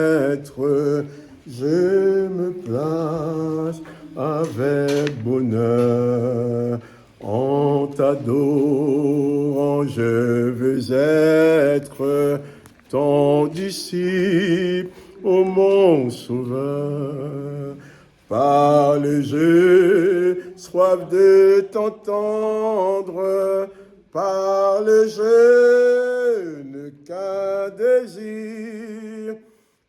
Maître, je me place avec bonheur en t'adorant, je veux être ton disciple, ô mon sauveur. Parle, je soif de t'entendre, parle, je n'ai qu'un désir,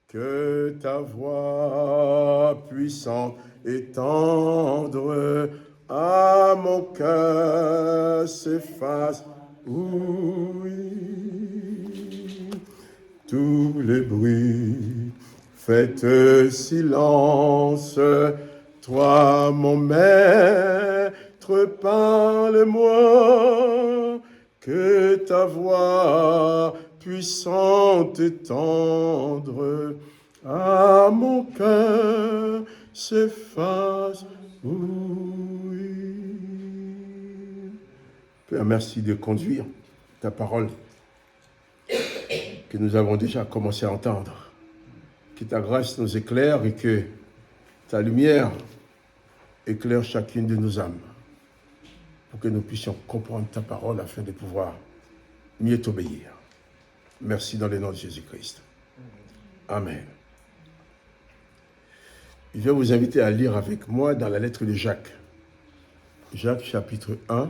que ta voix puissante et tendre à mon cœur s'efface. Oui, tous les bruits, faites silence. Toi, mon maître, parle-moi, que ta voix puissante et tendre à mon cœur s'efface. Oui. Père, merci de conduire ta parole que nous avons déjà commencé à entendre. Que ta grâce nous éclaire et que ta lumière éclaire chacune de nos âmes pour que nous puissions comprendre ta parole afin de pouvoir mieux t'obéir. Merci dans le nom de Jésus-Christ. Amen. Je vais vous inviter à lire avec moi dans la lettre de Jacques. Jacques chapitre 1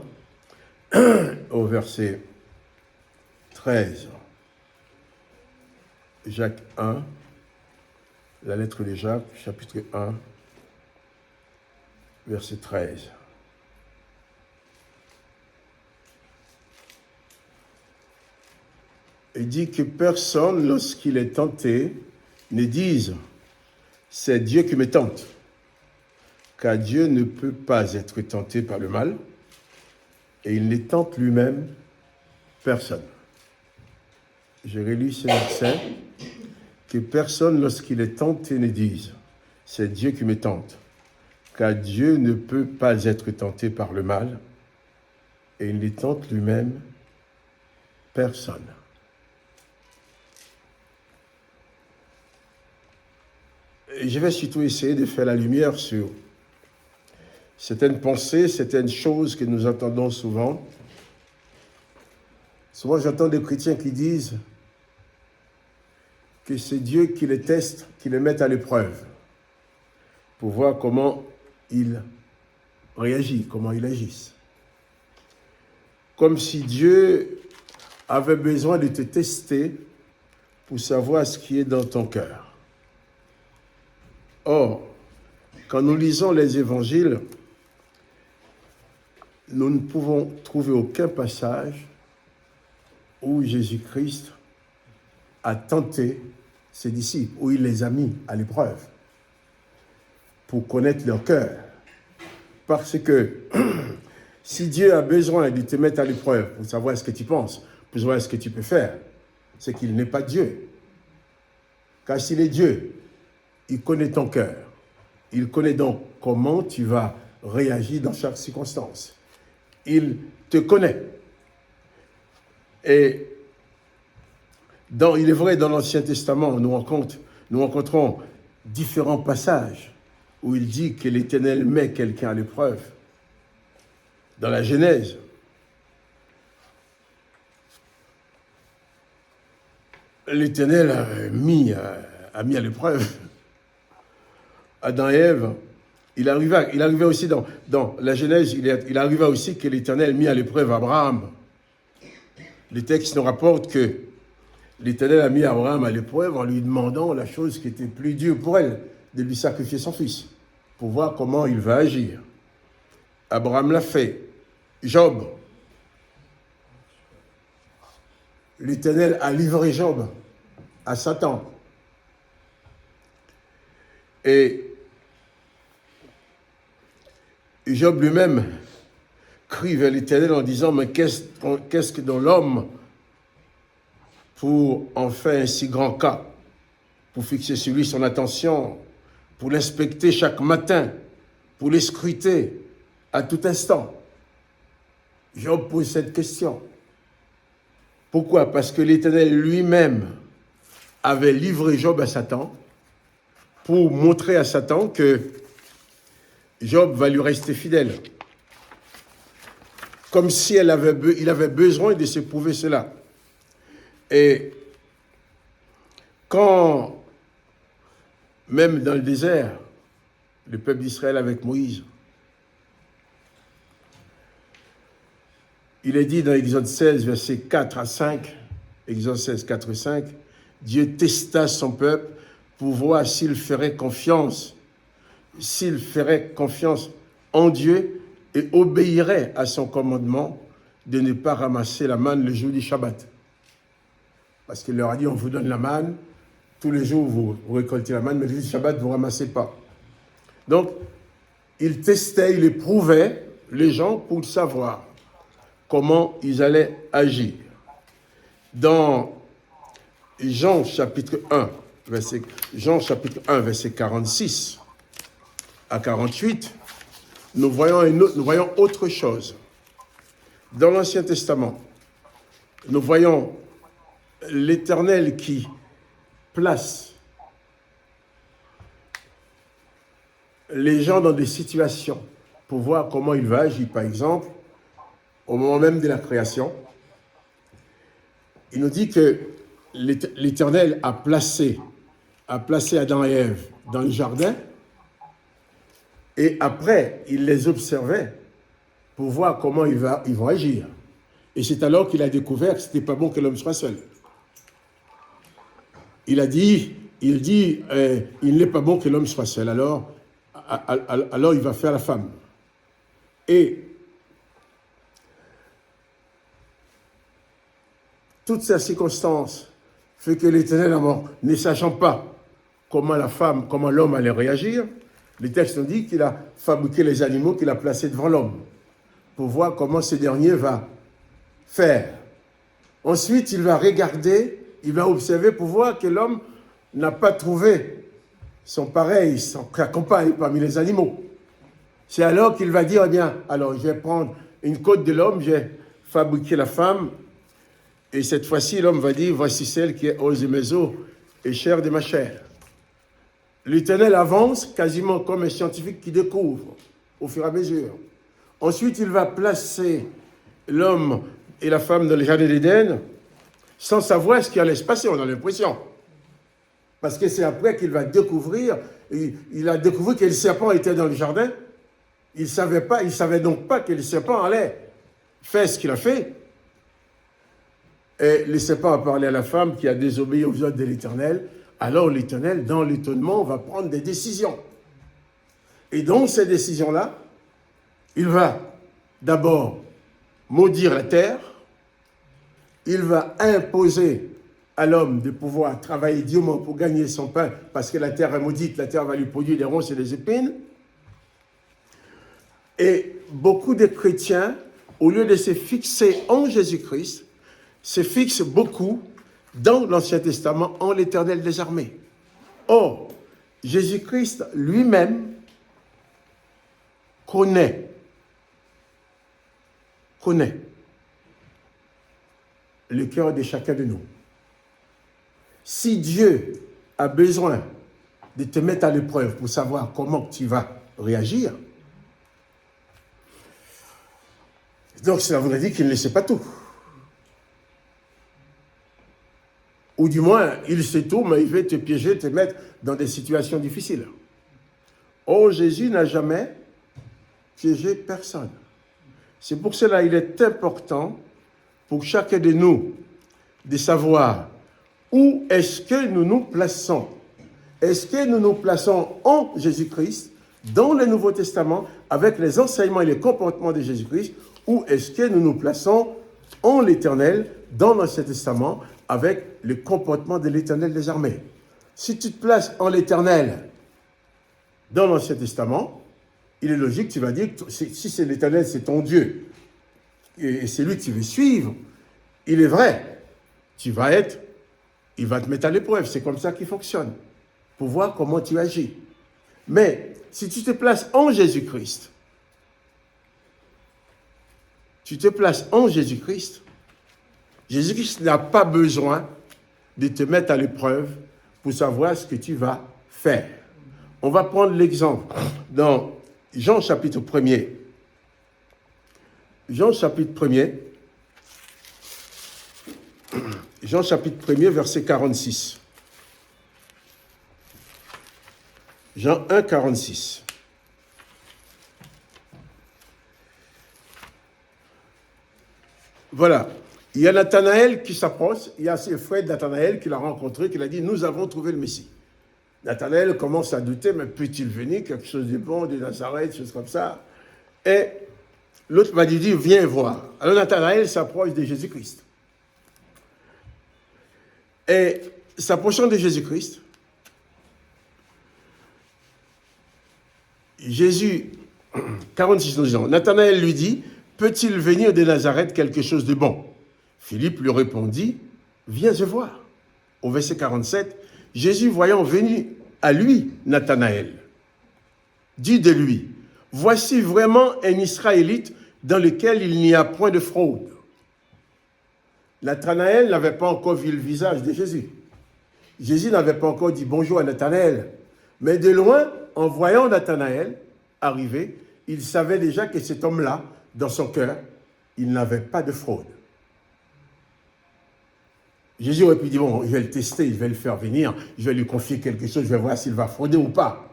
au verset 13. Jacques 1, la lettre de Jacques, chapitre 1, verset 13. Il dit que personne, lorsqu'il est tenté, ne dise « c'est Dieu qui me tente », car Dieu ne peut pas être tenté par le mal, et il ne tente lui-même personne. Je relis ce verset. Que personne, lorsqu'il est tenté, ne dise « c'est Dieu qui me tente », car Dieu ne peut pas être tenté par le mal, et il ne tente lui-même personne. Et je vais surtout essayer de faire la lumière sur certaines pensées, certaines choses que nous entendons souvent. Souvent, j'entends des chrétiens qui disent que c'est Dieu qui les teste, qui les met à l'épreuve, pour voir comment ils réagissent, comment ils agissent. Comme si Dieu avait besoin de te tester pour savoir ce qui est dans ton cœur. Or, quand nous lisons les évangiles, nous ne pouvons trouver aucun passage où Jésus-Christ a tenté ses disciples, où il les a mis à l'épreuve pour connaître leur cœur. Parce que si Dieu a besoin de te mettre à l'épreuve pour savoir ce que tu penses, pour savoir ce que tu peux faire, c'est qu'il n'est pas Dieu. Car s'il est Dieu, il connaît ton cœur. Il connaît donc comment tu vas réagir dans chaque circonstance. Il te connaît. Et il est vrai, dans l'Ancien Testament, nous rencontrons différents passages où il dit que l'Éternel met quelqu'un à l'épreuve. Dans la Genèse, l'Éternel a mis à l'épreuve Adam et Ève. Il arriva aussi dans la Genèse, il arriva aussi que l'Éternel mit à l'épreuve Abraham. Les textes nous rapportent que l'Éternel a mis Abraham à l'épreuve en lui demandant la chose qui était plus dure pour elle, de lui sacrifier son fils, pour voir comment il va agir. Abraham l'a fait. Job. L'Éternel a livré Job à Satan. Et Job lui-même crie vers l'Éternel en disant « Mais qu'est-ce que dans l'homme pour en faire un si grand cas, pour fixer sur lui son attention, pour l'inspecter chaque matin, pour les scruter à tout instant. Job pose cette question. Pourquoi? Parce que l'Éternel lui-même avait livré Job à Satan pour montrer à Satan que Job va lui rester fidèle. Comme si il avait besoin de se prouver cela. Et quand, même dans le désert, le peuple d'Israël avec Moïse, il est dit dans Exode 16, versets 4 à 5, Exode 16, 4 et 5, Dieu testa son peuple pour voir s'il ferait confiance en Dieu et obéirait à son commandement de ne pas ramasser la manne le jour du Shabbat. Parce qu'il leur a dit, on vous donne la manne, tous les jours vous récoltez la manne, mais le jour du Shabbat, vous ne ramassez pas. Donc, il testait, il éprouvait les gens pour savoir comment ils allaient agir. Dans Jean chapitre 1, verset 46 à 48, nous voyons autre chose. Dans l'Ancien Testament, nous voyons l'Éternel qui place les gens dans des situations pour voir comment il va agir. Par exemple, au moment même de la création, il nous dit que l'Éternel a placé Adam et Ève dans le jardin, et après, il les observait pour voir comment ils vont agir. Et c'est alors qu'il a découvert que ce n'était pas bon que l'homme soit seul. Il dit, il n'est pas bon que l'homme soit seul, alors il va faire la femme. Et toutes ces circonstances fait que l'Éternel, ne sachant pas comment l'homme allait réagir, le texte nous dit qu'il a fabriqué les animaux qu'il a placés devant l'homme pour voir comment ce dernier va faire. Ensuite, il va regarder, il va observer pour voir que l'homme n'a pas trouvé son pareil, son compagne parmi les animaux. C'est alors qu'il va dire, eh bien, alors je vais prendre une côte de l'homme, je vais fabriquer la femme, et cette fois-ci, l'homme va dire, voici celle qui est os de mes os et chair de ma chair. L'Éternel avance quasiment comme un scientifique qui découvre au fur et à mesure. Ensuite, il va placer l'homme et la femme dans le jardin d'Éden sans savoir ce qui allait se passer, on a l'impression. Parce que c'est après qu'il va découvrir, il a découvert que le serpent était dans le jardin. Il savait donc pas que le serpent allait faire ce qu'il a fait. Et le serpent a parlé à la femme qui a désobéi aux ordres de l'Éternel. Alors l'Éternel, dans l'étonnement, va prendre des décisions. Et dans ces décisions-là, il va d'abord maudire la terre, il va imposer à l'homme de pouvoir travailler durement pour gagner son pain, parce que la terre est maudite, la terre va lui produire des ronces et des épines. Et beaucoup de chrétiens, au lieu de se fixer en Jésus-Christ, se fixent beaucoup dans l'Ancien Testament en l'Éternel des armées. Or, Jésus-Christ lui-même connaît le cœur de chacun de nous. Si Dieu a besoin de te mettre à l'épreuve pour savoir comment tu vas réagir, donc cela voudrait dire qu'il ne sait pas tout. Ou du moins, il sait tout, mais il veut te piéger, te mettre dans des situations difficiles. Or, Jésus n'a jamais piégé personne. C'est pour cela qu'il est important pour chacun de nous de savoir où est-ce que nous nous plaçons. Est-ce que nous nous plaçons en Jésus-Christ, dans le Nouveau Testament, avec les enseignements et les comportements de Jésus-Christ, ou est-ce que nous nous plaçons en l'Éternel, dans l'Ancien Testament, avec le comportement de l'Éternel des armées. Si tu te places en l'Éternel dans l'Ancien Testament, il est logique, tu vas dire, si c'est l'Éternel, c'est ton Dieu, et c'est lui que tu veux suivre, il est vrai, il va te mettre à l'épreuve, c'est comme ça qu'il fonctionne, pour voir comment tu agis. Mais si tu te places en Jésus-Christ, Jésus-Christ n'a pas besoin de te mettre à l'épreuve pour savoir ce que tu vas faire. On va prendre l'exemple dans Jean chapitre 1er. Jean chapitre 1er. Jean chapitre 1er, verset 46. Jean 1, 46. Voilà. Il y a Nathanaël qui s'approche. Il y a ses frères de Nathanaël qui l'a rencontré, qui l'a dit, nous avons trouvé le Messie. Nathanaël commence à douter, mais peut-il venir, quelque chose de bon, de Nazareth, choses comme ça. Et l'autre m'a dit, viens voir. Alors Nathanaël s'approche de Jésus-Christ. Et s'approchant de Jésus-Christ, Jésus, 46 ans, Nathanaël lui dit, peut-il venir de Nazareth quelque chose de bon? Philippe lui répondit, viens et voir. Au verset 47, Jésus, voyant venir à lui Nathanaël, dit de lui, voici vraiment un Israélite dans lequel il n'y a point de fraude. Nathanaël n'avait pas encore vu le visage de Jésus. Jésus n'avait pas encore dit bonjour à Nathanaël. Mais de loin, en voyant Nathanaël arriver, il savait déjà que cet homme-là, dans son cœur, il n'avait pas de fraude. Jésus aurait pu dire, bon, je vais le tester, je vais le faire venir, je vais lui confier quelque chose, je vais voir s'il va frauder ou pas.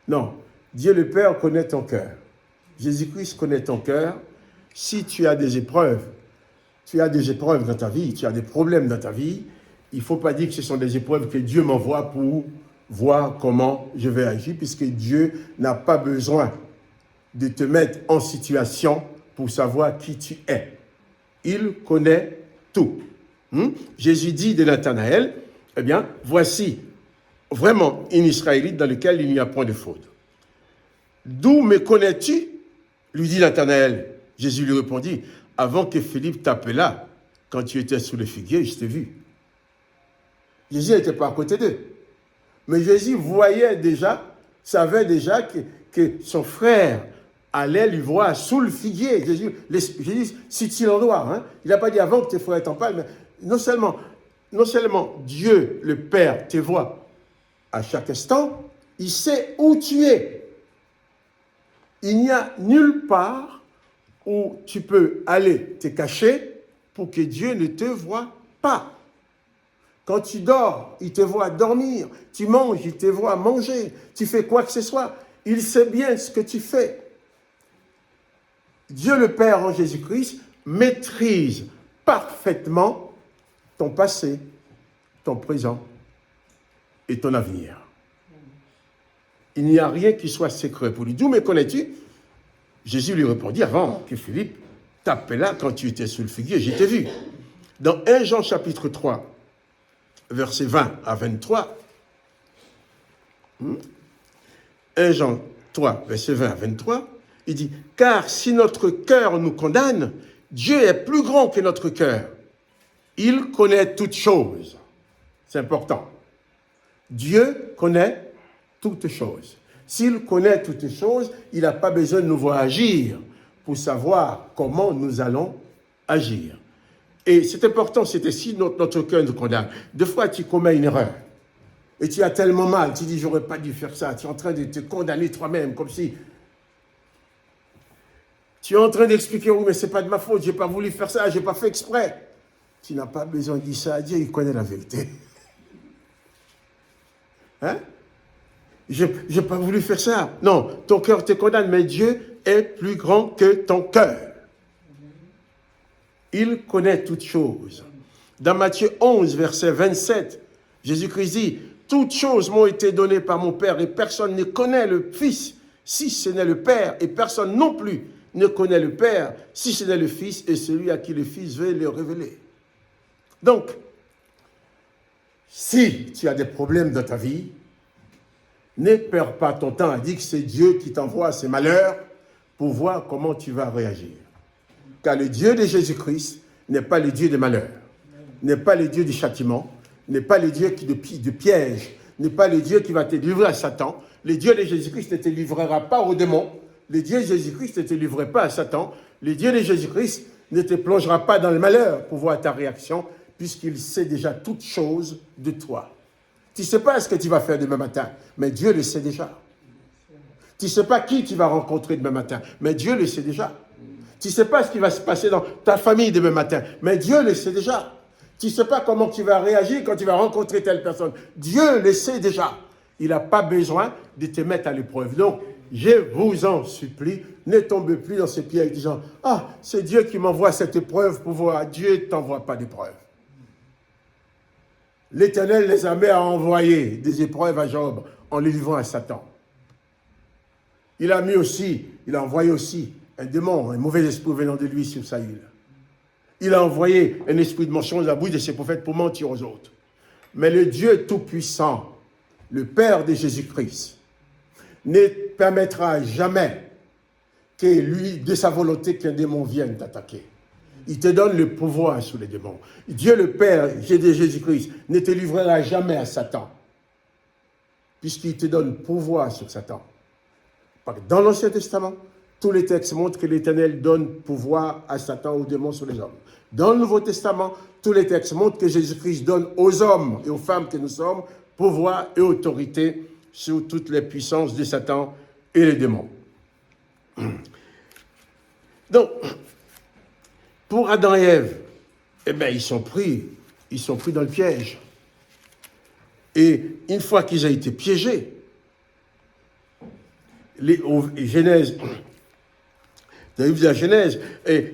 Non, Dieu le Père connaît ton cœur. Jésus-Christ connaît ton cœur. Si tu as des épreuves, dans ta vie, tu as des problèmes dans ta vie, il ne faut pas dire que ce sont des épreuves que Dieu m'envoie pour voir comment je vais agir, puisque Dieu n'a pas besoin de te mettre en situation pour savoir qui tu es. Il connaît tout. Jésus dit de Nathanaël, eh bien, voici vraiment un Israélite dans lequel il n'y a point de faute. D'où me connais-tu? Lui dit Nathanaël. Jésus lui répondit, avant que Philippe t'appelât, quand tu étais sous le figuier, je t'ai vu. Jésus n'était pas à côté d'eux. Mais Jésus voyait déjà, savait déjà que son frère allait lui voir sous le figuier. Jésus cite-t-il en droit. Hein? Il n'a pas dit avant que tes frères t'en parlent, mais non seulement Dieu, le Père, te voit à chaque instant, il sait où tu es. Il n'y a nulle part où tu peux aller te cacher pour que Dieu ne te voie pas. Quand tu dors, il te voit dormir. Tu manges, il te voit manger. Tu fais quoi que ce soit, il sait bien ce que tu fais. Dieu le Père en Jésus-Christ maîtrise parfaitement ton passé, ton présent et ton avenir. Il n'y a rien qui soit secret pour lui. D'où me connais-tu? Jésus lui répondit, avant que Philippe t'appelât quand tu étais sous le figuier, je t'ai vu. Dans 1 Jean chapitre 3, versets 20 à 23, 1 Jean 3, versets 20 à 23, il dit, car si notre cœur nous condamne, Dieu est plus grand que notre cœur. Il connaît toutes choses. C'est important. Dieu connaît toutes choses. S'il connaît toutes choses, il n'a pas besoin de nous voir agir pour savoir comment nous allons agir. Et c'est important, c'est si notre cœur nous condamne. Des fois, tu commets une erreur. Et tu as tellement mal, tu dis, j'aurais pas dû faire ça. Tu es en train de te condamner toi-même, comme si... Tu es en train d'expliquer, oui, mais ce n'est pas de ma faute, je n'ai pas voulu faire ça, je n'ai pas fait exprès. Tu n'as pas besoin de dire ça à Dieu, il connaît la vérité. Hein? Je n'ai pas voulu faire ça. Non, ton cœur te condamne, mais Dieu est plus grand que ton cœur. Il connaît toutes choses. Dans Matthieu 11, verset 27, Jésus-Christ dit, toutes choses m'ont été données par mon Père et personne ne connaît le Fils si ce n'est le Père et personne non plus ne connaît le Père si ce n'est le Fils et celui à qui le Fils veut le révéler. Donc, si tu as des problèmes dans ta vie, ne perds pas ton temps à dire que c'est Dieu qui t'envoie ces malheurs pour voir comment tu vas réagir. Car le Dieu de Jésus-Christ n'est pas le Dieu des malheurs, n'est pas le Dieu du châtiment, n'est pas le Dieu de piège, n'est pas le Dieu qui va te livrer à Satan. Le Dieu de Jésus-Christ ne te livrera pas aux démons. Le Dieu de Jésus-Christ ne te livrera pas à Satan. Le Dieu de Jésus-Christ ne te plongera pas dans le malheur pour voir ta réaction, puisqu'il sait déjà toutes choses de toi. Tu ne sais pas ce que tu vas faire demain matin, mais Dieu le sait déjà. Tu ne sais pas qui tu vas rencontrer demain matin, mais Dieu le sait déjà. Tu ne sais pas ce qui va se passer dans ta famille demain matin, mais Dieu le sait déjà. Tu ne sais pas comment tu vas réagir quand tu vas rencontrer telle personne. Dieu le sait déjà. Il n'a pas besoin de te mettre à l'épreuve. Donc, je vous en supplie, ne tombez plus dans ces pièges disant « Ah, c'est Dieu qui m'envoie cette épreuve pour voir. » Dieu ne t'envoie pas d'épreuve. L'Éternel les a mis à envoyer des épreuves à Job en les livrant à Satan. Il a envoyé aussi un démon, un mauvais esprit venant de lui sur Saül. Il a envoyé un esprit de mensonge à la bouche de ses prophètes pour mentir aux autres. Mais le Dieu Tout-Puissant, le Père de Jésus-Christ, ne permettra jamais que lui, de sa volonté, qu'un démon vienne t'attaquer. Il te donne le pouvoir sur les démons. Dieu le Père de Jésus-Christ ne te livrera jamais à Satan, puisqu'il te donne pouvoir sur Satan. Dans l'Ancien Testament, tous les textes montrent que l'Éternel donne pouvoir à Satan, aux démons sur les hommes. Dans le Nouveau Testament, tous les textes montrent que Jésus-Christ donne aux hommes et aux femmes que nous sommes pouvoir et autorité sur toutes les puissances de Satan et les démons. Donc, pour Adam et Ève, ils sont pris dans le piège. Et une fois qu'ils ont été piégés, Genèse, dans la Genèse,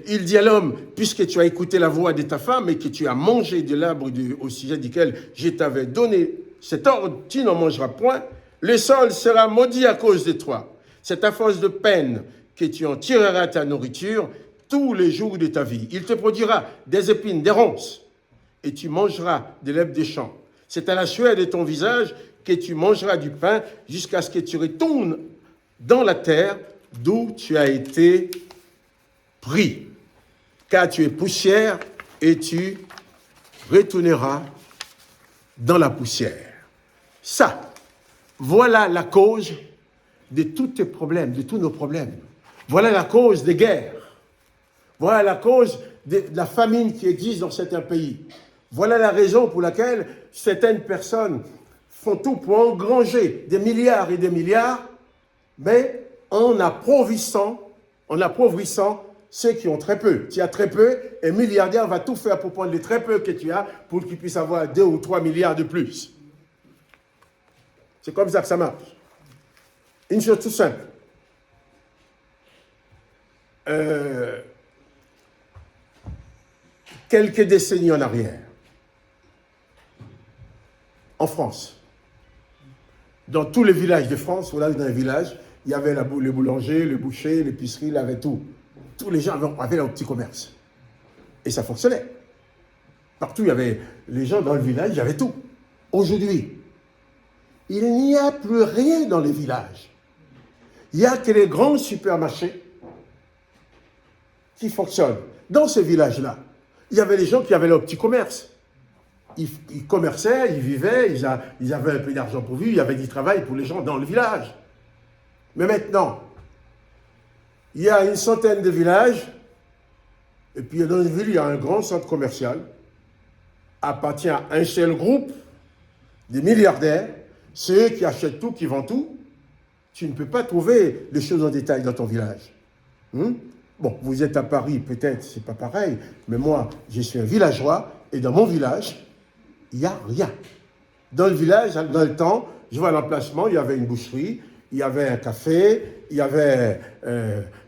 il dit à l'homme, puisque tu as écouté la voix de ta femme et que tu as mangé de l'arbre au sujet duquel je t'avais donné cet ordre, tu n'en mangeras point, le sol sera maudit à cause de toi. C'est à force de peine que tu en tireras ta nourriture tous les jours de ta vie. Il te produira des épines, des ronces, et tu mangeras de l'herbe des champs. C'est à la sueur de ton visage que tu mangeras du pain jusqu'à ce que tu retournes dans la terre d'où tu as été pris. Car tu es poussière et tu retourneras dans la poussière. Ça, voilà la cause de tous tes problèmes, de tous nos problèmes. Voilà la cause des guerres. Voilà la cause de la famine qui existe dans certains pays. Voilà la raison pour laquelle certaines personnes font tout pour engranger des milliards et des milliards, mais en appauvrissant ceux qui ont très peu. Tu as très peu, un milliardaire va tout faire pour prendre les très peu que tu as pour qu'il puisse avoir 2 ou 3 milliards de plus. C'est comme ça que ça marche. Une chose tout simple. Quelques décennies en arrière, en France, dans tous les villages de France, dans les villages, il y avait le boulanger, le boucher, l'épicerie, il y avait tout. Tous les gens avaient leur petit commerce. Et ça fonctionnait. Partout, il y avait les gens dans le village, il y avait tout. Aujourd'hui, il n'y a plus rien dans les villages. Il n'y a que les grands supermarchés qui fonctionnent. Dans ces villages-là, il y avait les gens qui avaient leur petit commerce. Ils commerçaient, ils vivaient, ils avaient un peu d'argent pour vivre, il y avait du travail pour les gens dans le village. Mais maintenant, il y a une centaine de villages, et puis dans une ville, il y a un grand centre commercial, appartient à un seul groupe, des milliardaires, ceux qui achètent tout, qui vendent tout. Tu ne peux pas trouver les choses en détail dans ton village. Bon, vous êtes à Paris, peut-être, c'est pas pareil, mais moi, je suis un villageois, et dans mon village, il n'y a rien. Dans le village, dans le temps, je vois l'emplacement, il y avait une boucherie, il y avait un café, il y avait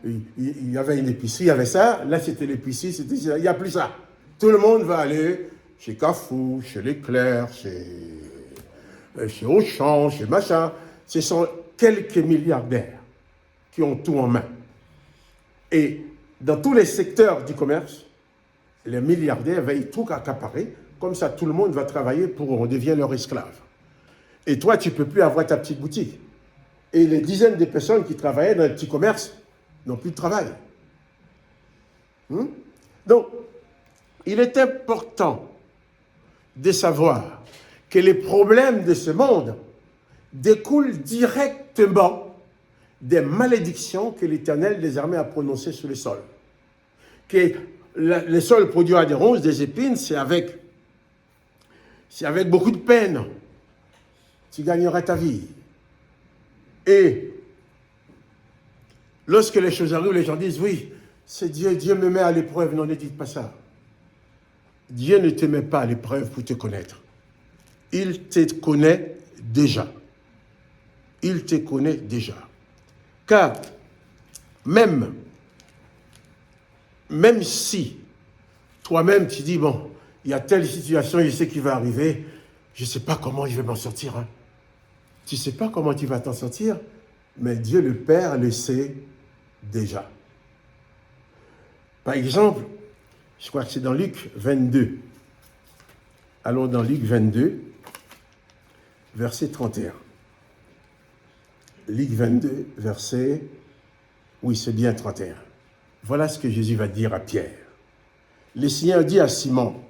une épicerie, il y avait ça. Là, c'était l'épicerie, il n'y a plus ça. Tout le monde va aller chez Carrefour, chez Leclerc, chez Auchan, chez machin. Ce sont quelques milliardaires qui ont tout en main. Et dans tous les secteurs du commerce, les milliardaires veillent tout accaparer. Comme ça, tout le monde va travailler pour on devient leur esclave. Et toi, tu ne peux plus avoir ta petite boutique. Et les dizaines de personnes qui travaillaient dans le petit commerce n'ont plus de travail. Donc, il est important de savoir que les problèmes de ce monde découlent directement des malédictions que l'Éternel des armées a prononcées sur le sol. Que le sol produira des ronces, des épines, c'est avec c'est avec beaucoup de peine, tu gagneras ta vie. Et lorsque les choses arrivent, les gens disent, oui, c'est Dieu, Dieu me met à l'épreuve. Non, ne dites pas ça. Dieu ne te met pas à l'épreuve pour te connaître. Il te connaît déjà. Il te connaît déjà. Car même si toi-même tu dis, bon, il y a telle situation, je sais qu'il va arriver, je ne sais pas comment je vais m'en sortir. Hein. Tu ne sais pas comment tu vas t'en sortir, mais Dieu le Père le sait déjà. Par exemple, je crois que c'est dans Luc 22. Allons dans Luc 22, verset 31. Luc 22, verset... Oui, c'est bien 31. Voilà ce que Jésus va dire à Pierre. Le Seigneur dit à Simon,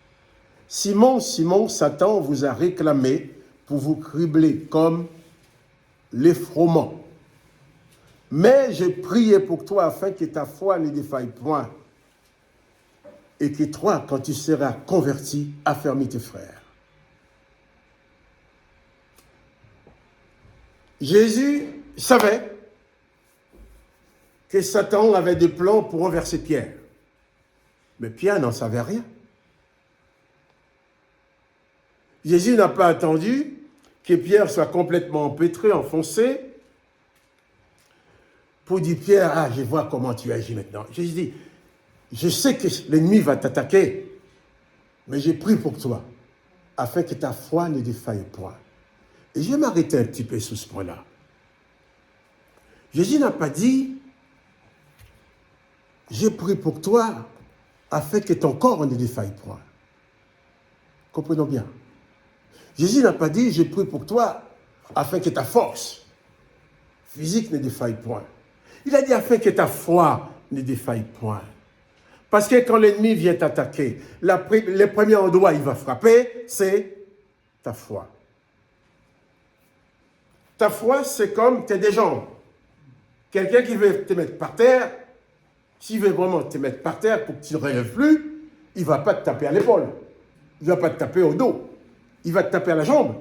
« Simon, Simon, Satan vous a réclamé pour vous cribler comme les froment. Mais j'ai prié pour toi afin que ta foi ne défaille point et que toi, quand tu seras converti, affermis tes frères. » Jésus savait que Satan avait des plans pour renverser Pierre. Mais Pierre n'en savait rien. Jésus n'a pas attendu que Pierre soit complètement empêtré, enfoncé, pour dire, Pierre, ah, je vois comment tu agis maintenant. Jésus dit, je sais que l'ennemi va t'attaquer, mais j'ai prié pour toi, afin que ta foi ne défaille point. Et je vais m'arrêter un petit peu sur ce point-là. Jésus n'a pas dit, j'ai prié pour toi, afin que ton corps ne défaille point. Comprenons bien. Jésus n'a pas dit, j'ai prié pour toi, afin que ta force physique ne défaille point. Il a dit, afin que ta foi ne défaille point. Parce que quand l'ennemi vient t'attaquer, le premier endroit où il va frapper, c'est ta foi. Ta foi, c'est comme tes deux jambes. Quelqu'un qui veut te mettre par terre, s'il veut vraiment te mettre par terre pour que tu ne relèves plus, il ne va pas te taper à l'épaule. Il ne va pas te taper au dos. Il va te taper à la jambe.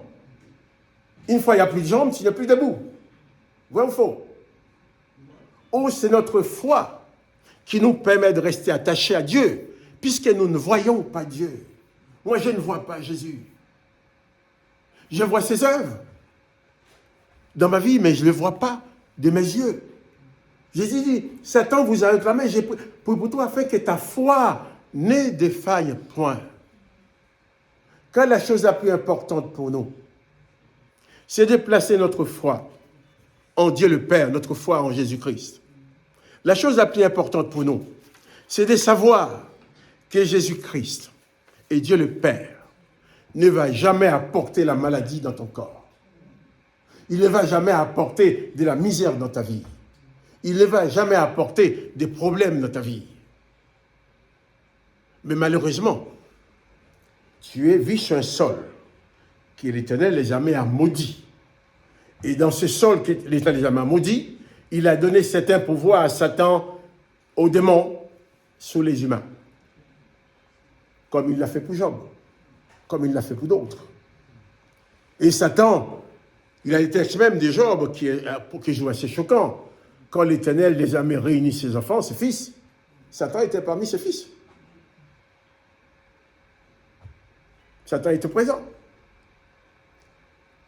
Une fois il n'y a plus de jambes, tu n'es plus debout. Vrai ou faux? Oh, c'est notre foi qui nous permet de rester attachés à Dieu, puisque nous ne voyons pas Dieu. Moi, je ne vois pas Jésus. Je vois ses œuvres dans ma vie, mais je ne le vois pas de mes yeux. Jésus dit, Satan vous a réclamé, j'ai prié pour toi afin que ta foi ne défaille point. Quand la chose la plus importante pour nous, c'est de placer notre foi en Dieu le Père, notre foi en Jésus-Christ. La chose la plus importante pour nous, c'est de savoir que Jésus-Christ et Dieu le Père ne va jamais apporter la maladie dans ton corps. Il ne va jamais apporter de la misère dans ta vie. Il ne va jamais apporter des problèmes dans ta vie. Mais malheureusement, tu vis sur un sol que l'Éternel les a mis à maudit. Et dans ce sol que l'Éternel les a mis à maudit, il a donné certains pouvoirs à Satan, aux démons, sur les humains. Comme il l'a fait pour Job, comme il l'a fait pour d'autres. Et Satan, il a été même de Job qui je trouve assez choquant. Quand l'Éternel les a réunis ses enfants, ses fils, Satan était parmi ses fils. Satan était présent.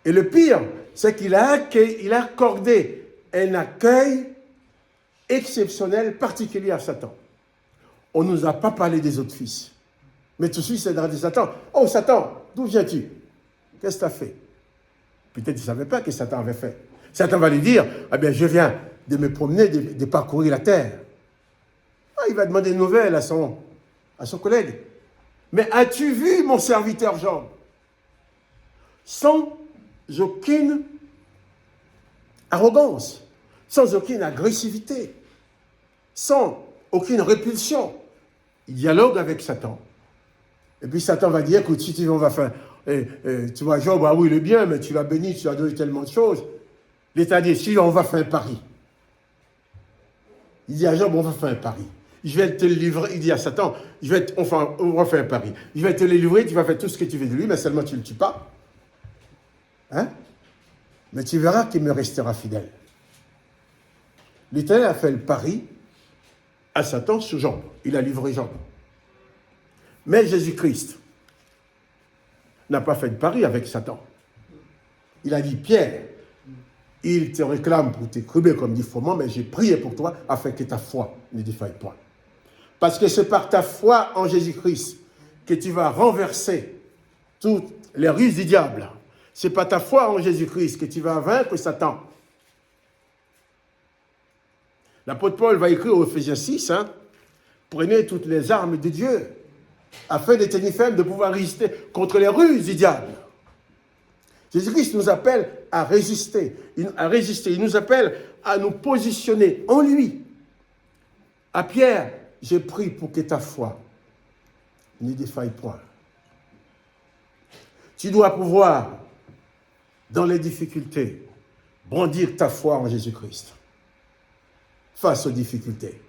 Et le pire, c'est qu'il a accordé un accueil exceptionnel, particulier à Satan. On ne nous a pas parlé des autres fils. Mais tout de suite, c'est dans des Satan. Oh, Satan, d'où viens-tu? Qu'est-ce que tu as fait? Peut-être qu'il ne savait pas ce que Satan avait fait. Satan va lui dire, ah bien, je viens de me promener, de parcourir la terre. Ah, il va demander une nouvelle à son collègue. Mais as-tu vu mon serviteur Job? Sans aucune arrogance, sans aucune agressivité, sans aucune répulsion. Il dialogue avec Satan. Et puis Satan va dire, écoute, si on va faire, tu vois, Job, ah oui, il est bien, mais tu l'as béni, tu as donné tellement de choses. L'État dit, si on va faire un pari. Il dit à Job, on va faire un pari. Je vais te livrer. Il dit à Satan, on refait un pari. Je vais te le livrer, tu vas faire tout ce que tu veux de lui, mais seulement tu ne le tues pas. Hein? Mais tu verras qu'il me restera fidèle. L'Éternel a fait le pari à Satan sous Job. Il a livré Job. Mais Jésus-Christ n'a pas fait de pari avec Satan. Il a dit, Pierre, il te réclame pour t'écrouler comme dit froment, mais j'ai prié pour toi afin que ta foi ne défaille point. Parce que c'est par ta foi en Jésus-Christ que tu vas renverser toutes les ruses du diable. C'est par ta foi en Jésus-Christ que tu vas vaincre Satan. L'apôtre Paul va écrire au Éphésiens 6, prenez toutes les armes de Dieu afin de tenir ferme, de pouvoir résister contre les ruses du diable. Jésus-Christ nous appelle à résister. Il nous appelle à nous positionner en lui. À Pierre, j'ai prié pour que ta foi ne défaille point. Tu dois pouvoir, dans les difficultés, brandir ta foi en Jésus-Christ. Face aux difficultés.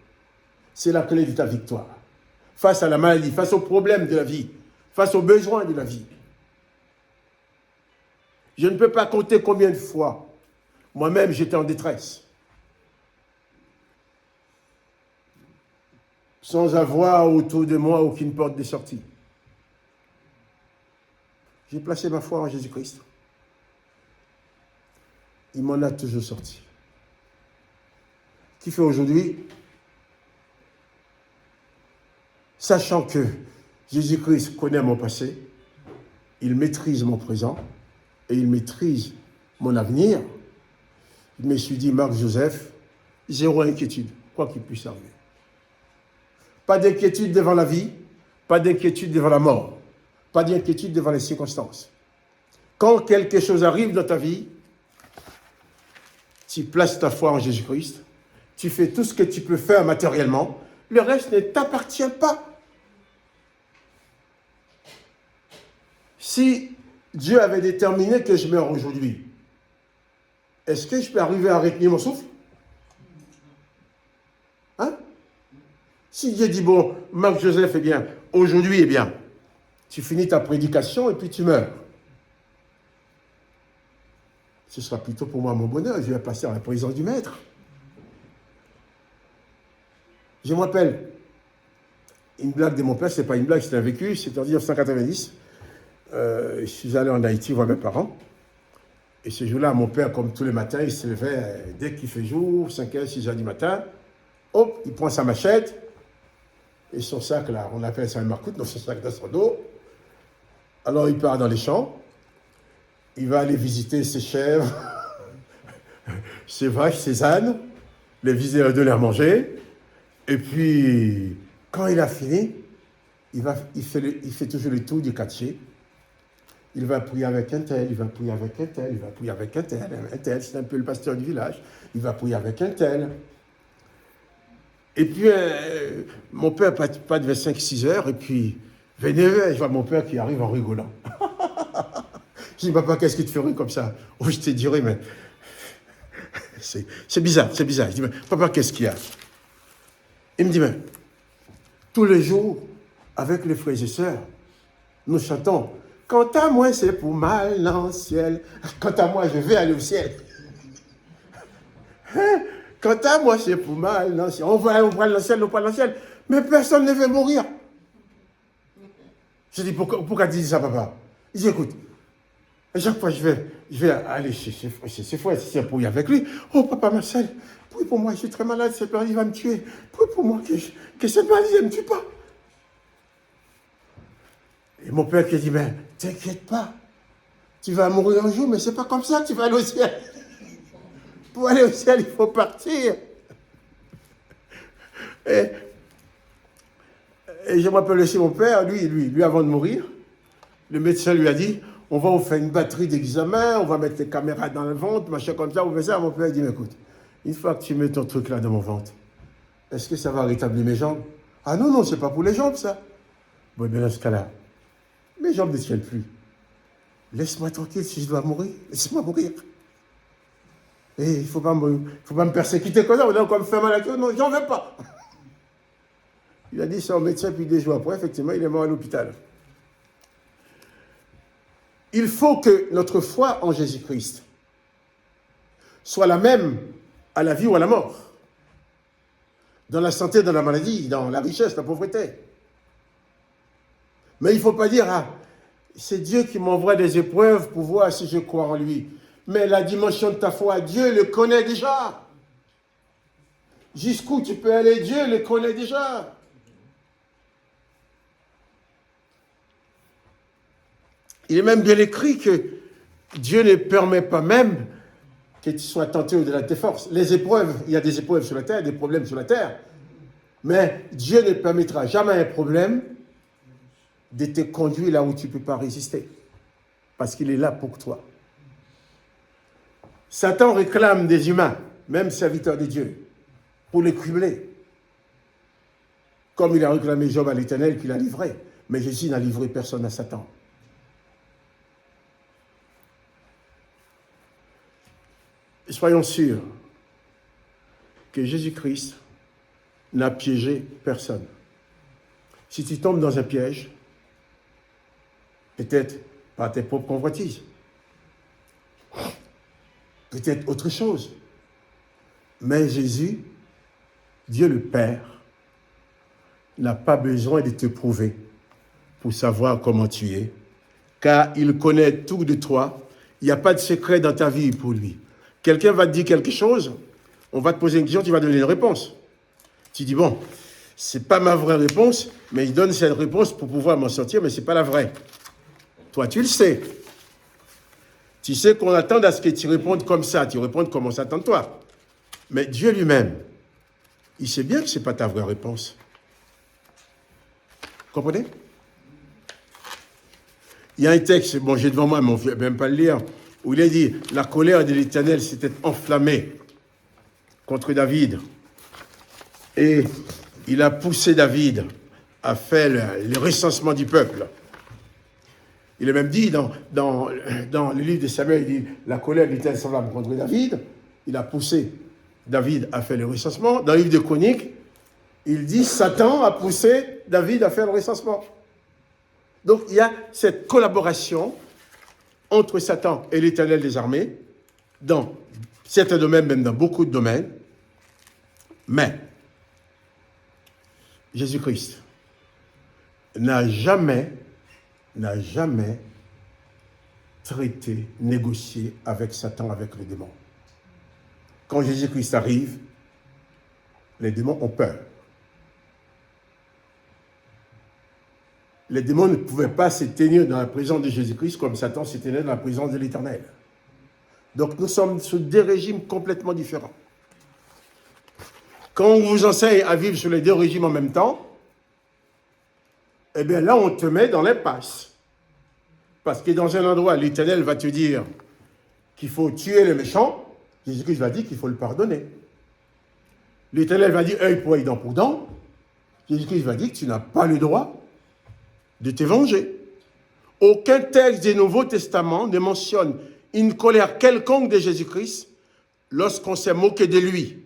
C'est la clé de ta victoire. Face à la maladie, face aux problèmes de la vie, face aux besoins de la vie. Je ne peux pas compter combien de fois, moi-même, j'étais en détresse. Sans avoir autour de moi aucune porte de sortie. J'ai placé ma foi en Jésus-Christ. Il m'en a toujours sorti. Qui fait aujourd'hui, sachant que Jésus-Christ connaît mon passé, il maîtrise mon présent et il maîtrise mon avenir, je me suis dit, Marc-Joseph, zéro inquiétude, quoi qu'il puisse arriver. Pas d'inquiétude devant la vie, pas d'inquiétude devant la mort, pas d'inquiétude devant les circonstances. Quand quelque chose arrive dans ta vie, tu places ta foi en Jésus-Christ, tu fais tout ce que tu peux faire matériellement, le reste ne t'appartient pas. Si Dieu avait déterminé que je meurs aujourd'hui, est-ce que je peux arriver à retenir mon souffle? Hein? Si Dieu dit, bon, Marc-Joseph, eh bien, aujourd'hui, eh bien, tu finis ta prédication et puis tu meurs. Ce sera plutôt pour moi mon bonheur, je vais passer à la présence du Maître. Je me rappelle, une blague de mon père, ce n'est pas une blague, c'est un vécu, c'est en 1990. Je suis allé en Haïti voir mes parents. Et ce jour-là, mon père, comme tous les matins, il se levait dès qu'il fait jour, 5h, 6h du matin. Hop, il prend sa machette et son sac, là, on appelle ça un marcoute, dans son sac dans son dos. Alors, il part dans les champs. Il va aller visiter ses chèvres, ses vaches, ses ânes, les visiter, leur donner à manger. Et puis, quand il a fini, il fait toujours le tour du quartier. Il va prier avec un tel, il va prier avec un tel, il va prier avec un tel, c'est un peu le pasteur du village. Il va prier avec un tel. Et puis, mon père pas de 5-6 heures, et puis, venez, je vois mon père qui arrive en rigolant. Je dis, papa, qu'est-ce qui te fait rire comme ça? Oh, je te dirais, mais c'est bizarre, c'est bizarre. Je dis, mais, papa, qu'est-ce qu'il y a? Il me dit, mais tous les jours, avec les frères et sœurs, nous chantons, quant à moi, c'est pour mal en ciel. Quant à moi, je vais aller au ciel. Hein? Quant à moi, c'est pour mal en ciel. On va dans le ciel, on va dans le ciel. Mais personne ne veut mourir. Je dis, pourquoi tu dis ça, papa? Il dit, écoute, à chaque fois, je vais aller chez ses frères, si c'est pour y avec lui. Oh, papa Marcel, prie pour moi, je suis très malade, cette maladie va me tuer. Prie pour moi, que cette maladie ne me tue pas. Et mon père qui dit, mais t'inquiète pas, tu vas mourir un jour, mais c'est pas comme ça que tu vas aller au ciel. Pour aller au ciel, il faut partir. Et je me rappelle aussi mon père, lui, avant de mourir, le médecin lui a dit, on va vous faire une batterie d'examen, on va mettre les caméras dans le ventre, machin comme ça, on fait ça. Mon père dit, mais écoute, une fois que tu mets ton truc là dans mon ventre, est-ce que ça va rétablir mes jambes? Ah non, c'est pas pour les jambes, ça. Bon, bien dans ce cas-là, mes jambes ne tiennent plus. Laisse-moi tranquille si je dois mourir. Laisse-moi mourir. Et il ne faut pas me persécuter comme ça. On a encore me faire mal à la queue. Non, j'en veux pas. Il a dit ça au médecin, puis 2 jours après, effectivement, il est mort à l'hôpital. Il faut que notre foi en Jésus-Christ soit la même à la vie ou à la mort. Dans la santé, dans la maladie, dans la richesse, la pauvreté. Mais il ne faut pas dire, ah, c'est Dieu qui m'envoie des épreuves pour voir si je crois en lui. Mais la dimension de ta foi, Dieu le connaît déjà. Jusqu'où tu peux aller, Dieu le connaît déjà. Il est même bien écrit que Dieu ne permet pas même que tu sois tenté au-delà de tes forces. Les épreuves, il y a des épreuves sur la terre, des problèmes sur la terre. Mais Dieu ne permettra jamais un problème de te conduire là où tu ne peux pas résister. Parce qu'il est là pour toi. Satan réclame des humains, même serviteurs de Dieu, pour les cribler. Comme il a réclamé Job à l'Éternel qu'il a livré. Mais Jésus n'a livré personne à Satan. Soyons sûrs que Jésus-Christ n'a piégé personne. Si tu tombes dans un piège, peut-être par tes propres convoitises, peut-être autre chose, mais Jésus, Dieu le Père, n'a pas besoin de te prouver pour savoir comment tu es, car il connaît tout de toi. Il n'y a pas de secret dans ta vie pour lui. Quelqu'un va te dire quelque chose, on va te poser une question, tu vas donner une réponse. Tu dis, bon, c'est pas ma vraie réponse, mais il donne cette réponse pour pouvoir m'en sortir, mais c'est pas la vraie. Toi, tu le sais. Tu sais qu'on attend à ce que tu répondes comme ça, tu répondes comme on s'attend de toi. Mais Dieu lui-même, il sait bien que ce n'est pas ta vraie réponse. Vous comprenez? Il y a un texte, bon, j'ai devant moi, mais on ne peut même pas le lire, où il est dit, la colère de l'Éternel s'était enflammée contre David. Et il a poussé David à faire le recensement du peuple. Il est même dit dans le livre de Samuel, il dit, la colère de l'Éternel s'enflamme contre David. Il a poussé David à faire le recensement. Dans le livre de Chroniques, il dit, Satan a poussé David à faire le recensement. Donc il y a cette collaboration entre Satan et l'Éternel des armées, dans certains domaines, même dans beaucoup de domaines. Mais Jésus-Christ n'a jamais traité, négocié avec Satan, avec les démons. Quand Jésus-Christ arrive, les démons ont peur. Les démons ne pouvaient pas se tenir dans la présence de Jésus-Christ comme Satan se tenait dans la présence de l'Éternel. Donc nous sommes sous des régimes complètement différents. Quand on vous enseigne à vivre sur les 2 régimes en même temps, eh bien là on te met dans l'impasse. Parce que dans un endroit, l'Éternel va te dire qu'il faut tuer les méchants, Jésus-Christ va dire qu'il faut le pardonner. L'Éternel va dire œil pour œil, dent pour dent. Jésus-Christ va dire que tu n'as pas le droit de te venger. Aucun texte du Nouveau Testament ne mentionne une colère quelconque de Jésus-Christ lorsqu'on s'est moqué de lui,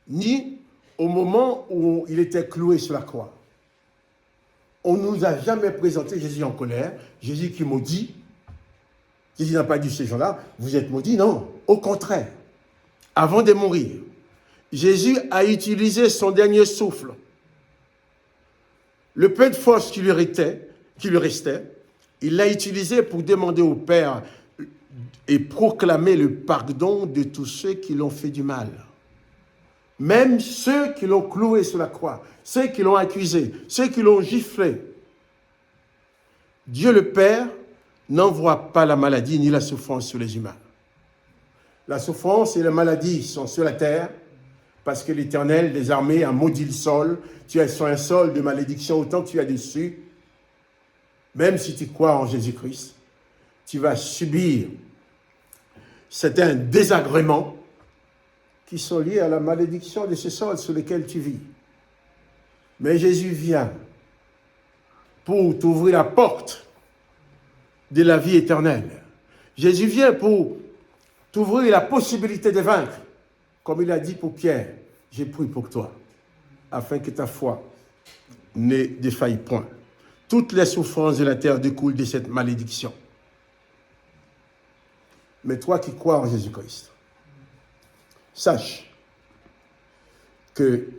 ni au moment où il était cloué sur la croix. On ne nous a jamais présenté Jésus en colère, Jésus qui maudit. Jésus n'a pas dit ces gens-là, vous êtes maudits, non. Au contraire, avant de mourir, Jésus a utilisé son dernier souffle. Le peu de force qui lui restait, il l'a utilisé pour demander au Père et proclamer le pardon de tous ceux qui l'ont fait du mal. Même ceux qui l'ont cloué sur la croix, ceux qui l'ont accusé, ceux qui l'ont giflé. Dieu le Père n'envoie pas la maladie ni la souffrance sur les humains. La souffrance et la maladie sont sur la terre parce que l'Éternel des armées a maudit le sol. Tu es sur un sol de malédiction autant que tu as dessus. Même si tu crois en Jésus-Christ, tu vas subir certains désagréments qui sont liés à la malédiction de ce sol sur lequel tu vis. Mais Jésus vient pour t'ouvrir la porte de la vie éternelle. Jésus vient pour t'ouvrir la possibilité de vaincre. Comme il a dit pour Pierre, j'ai pris pour toi. afin que ta foi ne défaille point. Toutes les souffrances de la terre découlent de cette malédiction. Mais toi qui crois en Jésus-Christ, sache que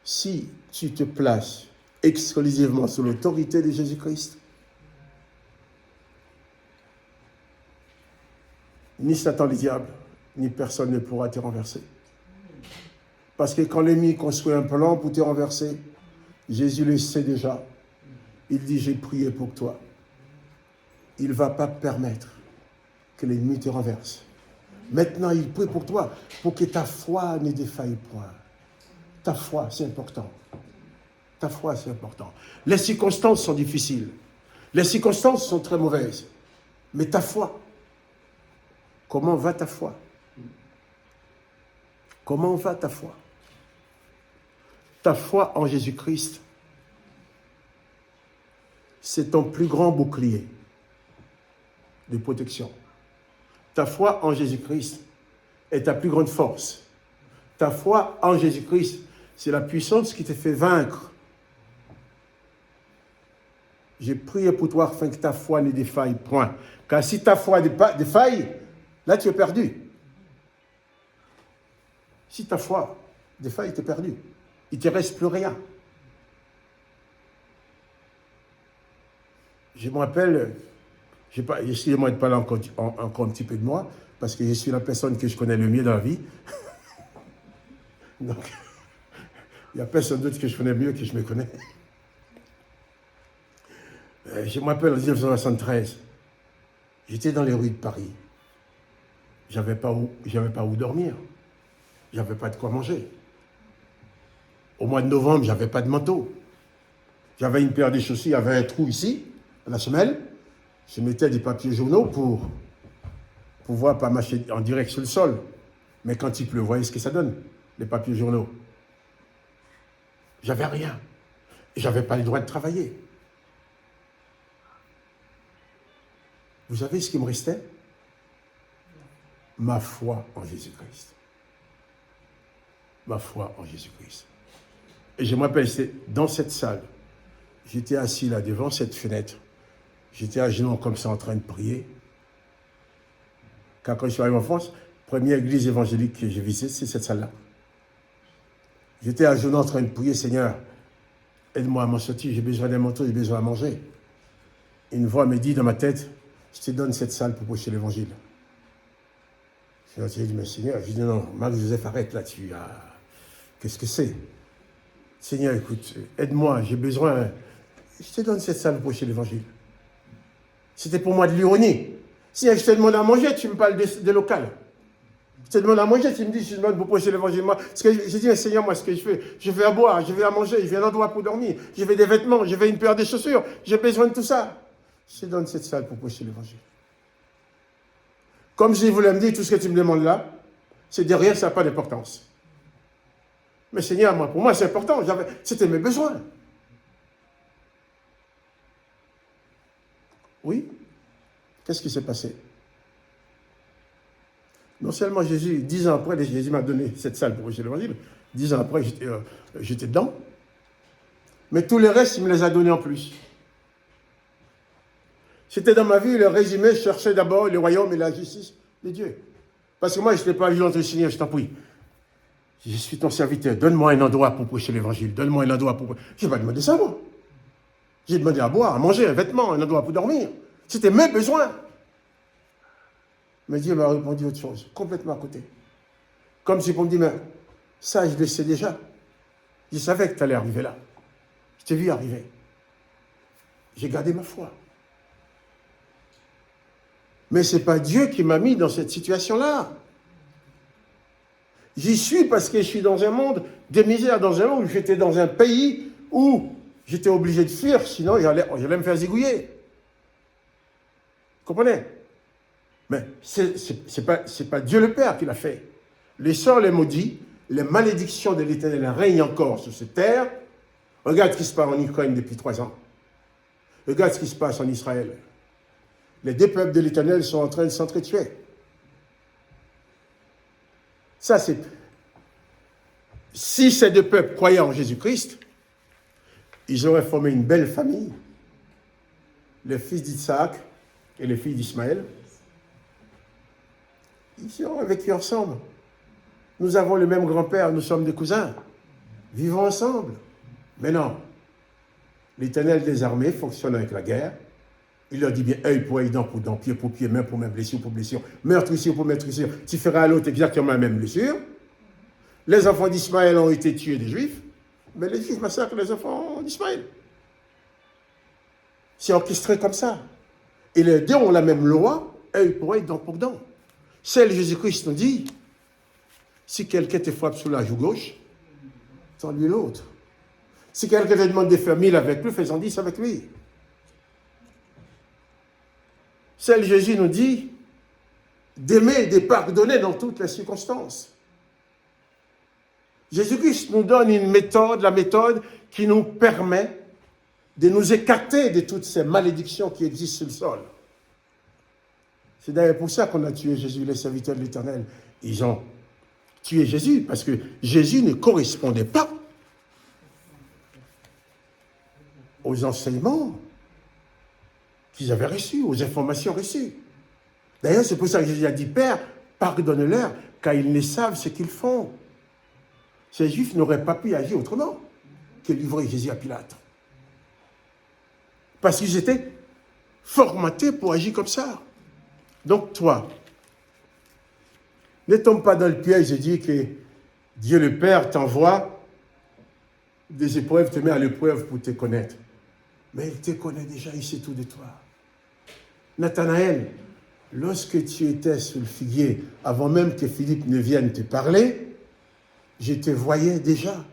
si tu te places exclusivement sous l'autorité de Jésus-Christ, ni Satan le diable, ni personne ne pourra te renverser. Parce que quand l'ennemi construit un plan pour te renverser, Jésus le sait déjà. Il dit, j'ai prié pour toi. Il ne va pas permettre que l'ennemi te renverse. Maintenant, il prie pour toi, pour que ta foi ne défaille point. Ta foi, c'est important. Ta foi, c'est important. Les circonstances sont difficiles. Les circonstances sont très mauvaises. Mais ta foi, comment va ta foi? Comment va ta foi? Ta foi en Jésus-Christ, c'est ton plus grand bouclier de protection. Ta foi en Jésus-Christ est ta plus grande force. Ta foi en Jésus-Christ, c'est la puissance qui te fait vaincre. J'ai prié pour toi afin que ta foi ne défaille point. Car si ta foi défaille, là tu es perdu. Si ta foi défaille, tu es perdu. Il ne te reste plus rien. Je me rappelle, excusez-moi de parler encore un petit peu de moi, parce que je suis la personne que je connais le mieux dans la vie. Donc, il n'y a personne d'autre que je connais mieux que je me connais. Je me rappelle en 1973, j'étais dans les rues de Paris. J'avais pas où dormir. J'avais pas de quoi manger. Au mois de novembre, j'avais pas de manteau. J'avais une paire de chaussures, il y avait un trou ici, à la semelle. Je mettais des papiers journaux pour pouvoir pas marcher en direct sur le sol. Mais quand il pleut, vous voyez ce que ça donne, les papiers journaux. J'avais rien. J'avais pas le droit de travailler. Vous savez ce qui me restait? Ma foi en Jésus-Christ. Ma foi en Jésus-Christ. Et je me rappelle, c'était dans cette salle. J'étais assis là devant cette fenêtre. J'étais à genoux comme ça en train de prier. Quand je suis arrivé en France, première église évangélique que j'ai visitée, c'est cette salle-là. J'étais à genoux en train de prier, Seigneur, aide-moi à m'en sortir, j'ai besoin d'un manteau, j'ai besoin à manger. Une voix me dit dans ma tête, je te donne cette salle pour prêcher l'évangile. J'ai dit, mais Seigneur, je dis non, Marc-Joseph, arrête là-dessus. Qu'est-ce que c'est? Seigneur, écoute, aide-moi, j'ai besoin. Je te donne cette salle pour prêcher l'évangile. C'était pour moi de l'ironie. Si je te demande à manger, tu me parles de local. Je te demande à manger, tu me dis, je te demande pour prêcher l'évangile. Moi, j'ai dit, Seigneur, moi, ce que je veux à boire, je veux à manger, je veux un endroit pour dormir, je veux des vêtements, je veux une paire de chaussures, j'ai besoin de tout ça. Je te donne cette salle pour prêcher l'évangile. Comme je voulais me dire, tout ce que tu me demandes là, c'est derrière, ça n'a pas d'importance. Mais Seigneur, pour moi, c'est important. C'était mes besoins. Oui. Qu'est-ce qui s'est passé? Non seulement Jésus, 10 ans après, Jésus m'a donné cette salle pour prêcher l'évangile. 10 ans après, j'étais dedans. Mais tout le reste, il me les a donnés en plus. C'était dans ma vie, le résumé, je cherchais d'abord le royaume et la justice de Dieu. Parce que moi, je n'étais pas vivant entre le Seigneur, je t'en prie. Je suis ton serviteur, donne-moi un endroit pour prêcher l'évangile, donne-moi un endroit pour... Je n'ai pas demandé ça, moi. J'ai demandé à boire, à manger, un vêtement, un endroit pour dormir. C'était mes besoins. Mais Dieu m'a répondu autre chose, complètement à côté. Comme si pour me dire, mais ça, je le sais déjà. Je savais que tu allais arriver là. Je t'ai vu arriver. J'ai gardé ma foi. Mais ce n'est pas Dieu qui m'a mis dans cette situation-là. J'y suis parce que je suis dans un monde de misère, dans un monde où j'étais dans un pays où j'étais obligé de fuir, sinon j'allais me faire zigouiller. Vous comprenez? Mais c'est pas Dieu le Père qui l'a fait. Les sorts, les maudits, les malédictions de l'Éternel règnent encore sur cette terre. Regarde ce qui se passe en Ukraine depuis 3 ans. Regarde ce qui se passe en Israël. Les 2 peuples de l'Éternel sont en train de s'entretuer. Ça, c'est... si ces deux peuples croyaient en Jésus-Christ, ils auraient formé une belle famille. Les fils d'Isaac et les filles d'Ismaël. Ils auraient vécu ensemble. Nous avons le même grand-père, nous sommes des cousins. Vivons ensemble. Mais non. L'Éternel des armées fonctionne avec la guerre. Il leur dit bien œil pour œil, dent pour dent, pied pour pied, main pour main, blessure pour blessure, meurtrissure pour meurtrissure. Tu feras à l'autre exactement la même blessure. Les enfants d'Ismaël ont été tués des Juifs, mais les Juifs massacrent les enfants d'Ismaël. C'est orchestré comme ça. Et les deux ont la même loi, œil pour œil, dent pour dent. Celle de Jésus-Christ nous dit, si quelqu'un te frappe sous la joue gauche, tends-lui l'autre. Si quelqu'un te demande de faire 1000 avec lui, fais-en 10 avec lui. Celle de Jésus nous dit d'aimer et de pardonner dans toutes les circonstances. Jésus-Christ nous donne une méthode, la méthode qui nous permet de nous écarter de toutes ces malédictions qui existent sur le sol. C'est d'ailleurs pour ça qu'on a tué Jésus, les serviteurs de l'Éternel. Ils ont tué Jésus parce que Jésus ne correspondait pas aux enseignements qu'ils avaient reçus, aux informations reçues. D'ailleurs, c'est pour ça que Jésus a dit, Père, pardonne-leur, car ils ne savent ce qu'ils font. Ces Juifs n'auraient pas pu agir autrement que livrer Jésus à Pilate. Parce qu'ils étaient formatés pour agir comme ça. Donc toi, ne tombe pas dans le piège de dire que Dieu le Père t'envoie des épreuves, te met à l'épreuve pour te connaître. Mais il te connaît déjà, il sait tout de toi. Nathanaël, lorsque tu étais sous le figuier, avant même que Philippe ne vienne te parler, je te voyais déjà.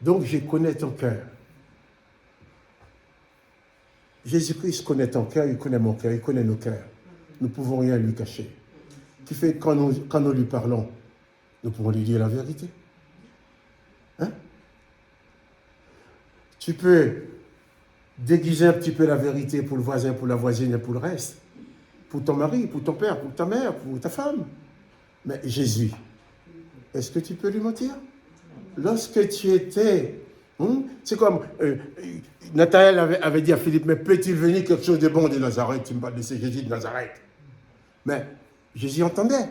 Donc je connais ton cœur. Jésus-Christ connaît ton cœur, il connaît mon cœur, il connaît nos cœurs. Nous ne pouvons rien lui cacher. Qui fait que quand nous lui parlons, nous pouvons lui dire la vérité. Hein? Tu peux déguiser un petit peu la vérité pour le voisin, pour la voisine et pour le reste. Pour ton mari, pour ton père, pour ta mère, pour ta femme. Mais Jésus, est-ce que tu peux lui mentir? Lorsque tu étais... c'est comme... Nathanaël avait dit à Philippe, mais peut-il venir quelque chose de bon de Nazareth? Tu me parles de ce Jésus de Nazareth. Mais Jésus entendait.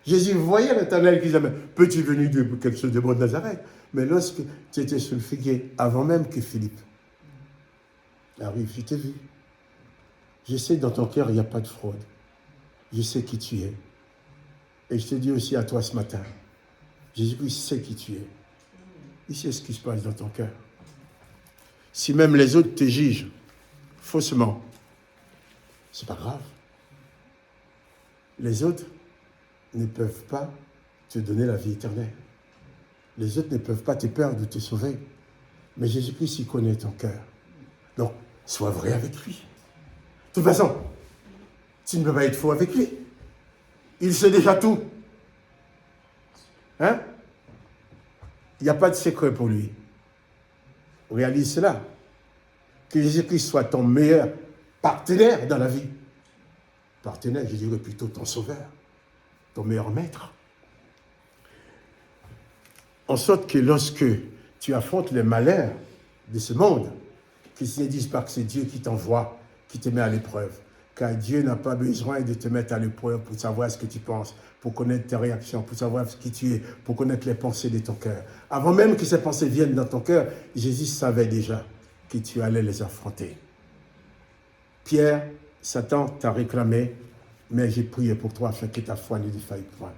Jésus voyait Nathanaël qui disait, mais peux-tu venir de quelque chose de bon de Nazareth? Mais lorsque tu étais sur le figuier, avant même que Philippe arrive, je t'ai vu. Je sais que dans ton cœur, il n'y a pas de fraude. Je sais qui tu es. Et je te dis aussi à toi ce matin, Jésus-Christ sait qui tu es. Il sait ce qui se passe dans ton cœur. Si même les autres te jugent faussement, c'est pas grave. Les autres ne peuvent pas te donner la vie éternelle. Les autres ne peuvent pas te perdre ou te sauver. Mais Jésus-Christ, il connaît ton cœur. Donc, sois vrai avec lui. De toute façon, tu ne peux pas être faux avec lui. Il sait déjà tout. Hein? Il n'y a pas de secret pour lui. Réalise cela. Que Jésus-Christ soit ton meilleur partenaire dans la vie. Partenaire, je dirais plutôt ton sauveur, ton meilleur maître. En sorte que lorsque tu affrontes les malheurs de ce monde, qu'ils ne disent pas que c'est Dieu qui t'envoie, qui te met à l'épreuve. Car Dieu n'a pas besoin de te mettre à l'épreuve pour savoir ce que tu penses, pour connaître tes réactions, pour savoir qui tu es, pour connaître les pensées de ton cœur. Avant même que ces pensées viennent dans ton cœur, Jésus savait déjà que tu allais les affronter. Pierre, Satan t'a réclamé, mais j'ai prié pour toi afin que ta foi ne défaille point.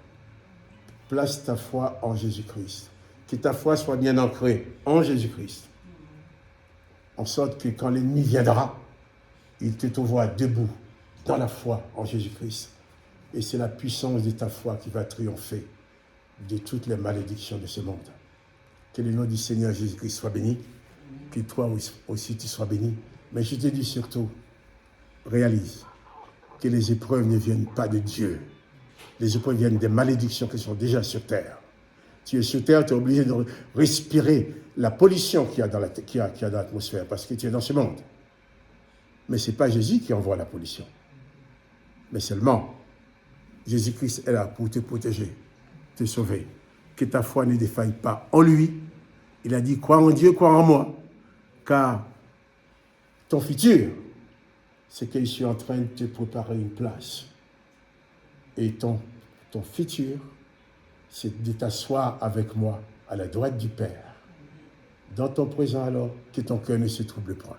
Place ta foi en Jésus-Christ. Que ta foi soit bien ancrée en Jésus-Christ. En sorte que quand l'ennemi viendra, il te trouvera debout dans la foi en Jésus-Christ. Et c'est la puissance de ta foi qui va triompher de toutes les malédictions de ce monde. Que le nom du Seigneur Jésus-Christ soit béni. Que toi aussi tu sois béni. Mais je te dis surtout, réalise que les épreuves ne viennent pas de Dieu. Les épreuves viennent des malédictions qui sont déjà sur terre. Tu es sur terre, tu es obligé de respirer la pollution qu'il y a dans l'atmosphère parce que tu es dans ce monde. Mais ce n'est pas Jésus qui envoie la pollution. Mais seulement, Jésus-Christ est là pour te protéger, te sauver que ta foi ne défaille pas en lui. Il a dit, crois en Dieu, crois en moi, car ton futur, c'est que je suis en train de te préparer une place. Et ton futur, c'est de t'asseoir avec moi à la droite du Père. Dans ton présent alors, que ton cœur ne se trouble point.